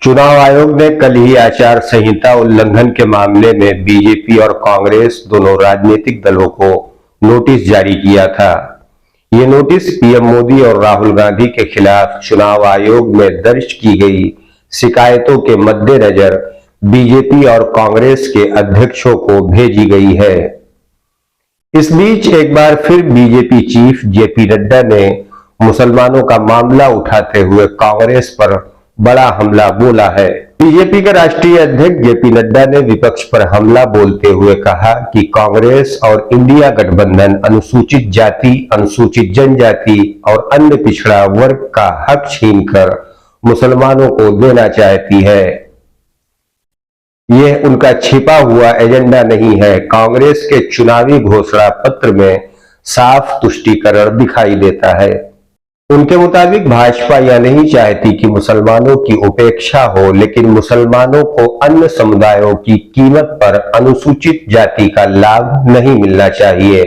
चुनाव आयोग ने कल ही आचार संहिता उल्लंघन के मामले में बीजेपी और कांग्रेस दोनों राजनीतिक दलों को नोटिस जारी किया था। ये नोटिस पीएम मोदी और राहुल गांधी के खिलाफ चुनाव आयोग में दर्ज की गई शिकायतों के मद्देनजर बीजेपी और कांग्रेस के अध्यक्षों को भेजी गई है। इस बीच एक बार फिर बीजेपी चीफ जेपी नड्डा ने मुसलमानों का मामला उठाते हुए कांग्रेस पर बड़ा हमला बोला है। बीजेपी के राष्ट्रीय अध्यक्ष जेपी नड्डा ने विपक्ष पर हमला बोलते हुए कहा कि कांग्रेस और इंडिया गठबंधन अनुसूचित जाति, अनुसूचित जनजाति और अन्य पिछड़ा वर्ग का हक छीनकर मुसलमानों को देना चाहती है। यह उनका छिपा हुआ एजेंडा नहीं है। कांग्रेस के चुनावी घोषणा पत्र में साफ तुष्टीकरण दिखाई देता है। उनके मुताबिक भाजपा यह नहीं चाहती कि मुसलमानों की उपेक्षा हो, लेकिन मुसलमानों को अन्य समुदायों की कीमत पर अनुसूचित जाति का लाभ नहीं मिलना चाहिए।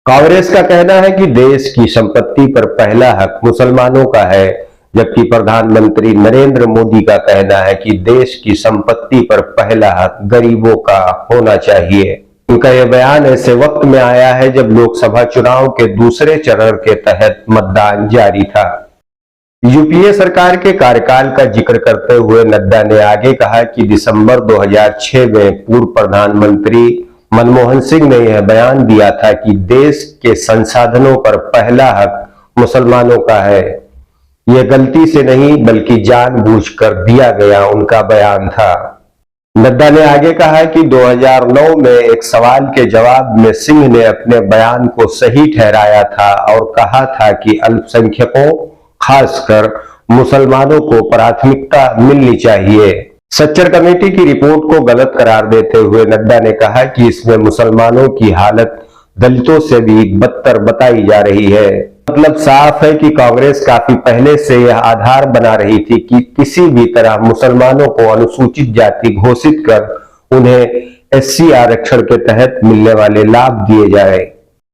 कांग्रेस का कहना है कि देश की संपत्ति पर पहला हक मुसलमानों का है, जबकि प्रधानमंत्री नरेंद्र मोदी का कहना है कि देश की संपत्ति पर पहला हक गरीबों का होना चाहिए। उनका यह बयान ऐसे वक्त में आया है जब लोकसभा चुनाव के दूसरे चरण के तहत मतदान जारी था। यूपीए सरकार के कार्यकाल का जिक्र करते हुए नड्डा ने आगे कहा कि दिसंबर 2006 में पूर्व प्रधानमंत्री मनमोहन सिंह ने यह बयान दिया था कि देश के संसाधनों पर पहला हक मुसलमानों का है। यह गलती से नहीं बल्कि जानबूझकर दिया गया उनका बयान था। नड्डा ने आगे कहा कि 2009 में एक सवाल के जवाब में सिंह ने अपने बयान को सही ठहराया था और कहा था कि अल्पसंख्यकों, खासकर मुसलमानों को प्राथमिकता मिलनी चाहिए। सच्चर कमेटी की रिपोर्ट को गलत करार देते हुए नड्डा ने कहा कि इसमें मुसलमानों की हालत दलितों से भी बदतर बताई जा रही है। मतलब साफ है कि कांग्रेस काफी पहले से यह आधार बना रही थी कि किसी भी तरह मुसलमानों को अनुसूचित जाति घोषित कर उन्हें एससी आरक्षण के तहत मिलने वाले लाभ दिए जाए।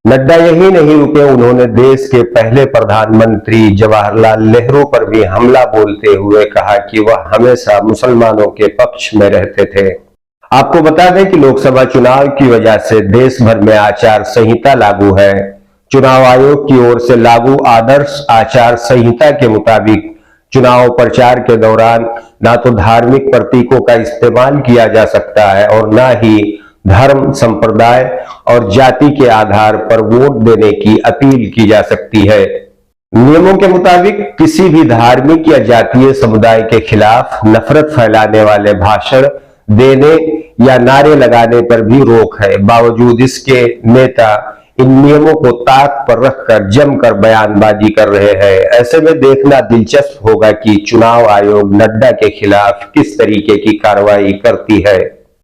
नड्डा यही नहीं रुके, उन्होंने देश के पहले प्रधानमंत्री जवाहरलाल नेहरू पर भी हमला बोलते हुए कहा कि वह हमेशा मुसलमानों के पक्ष में रहते थे। आपको बता दें कि लोकसभा चुनाव की वजह से देश भर में आचार संहिता लागू है। चुनाव आयोग की ओर से लागू आदर्श आचार संहिता के मुताबिक चुनाव प्रचार के दौरान ना तो धार्मिक प्रतीकों का इस्तेमाल किया जा सकता है और ना ही धर्म, संप्रदाय और जाति के आधार पर वोट देने की अपील की जा सकती है। नियमों के मुताबिक किसी भी धार्मिक या जातीय समुदाय के खिलाफ नफरत फैलाने वाले भाषण देने या नारे लगाने पर भी रोक है। बावजूद इसके नेता इन नियमों को ताक पर रखकर जमकर बयानबाजी कर रहे हैं। ऐसे में देखना दिलचस्प होगा कि चुनाव आयोग नड्डा के खिलाफ किस तरीके की कार्रवाई करती है।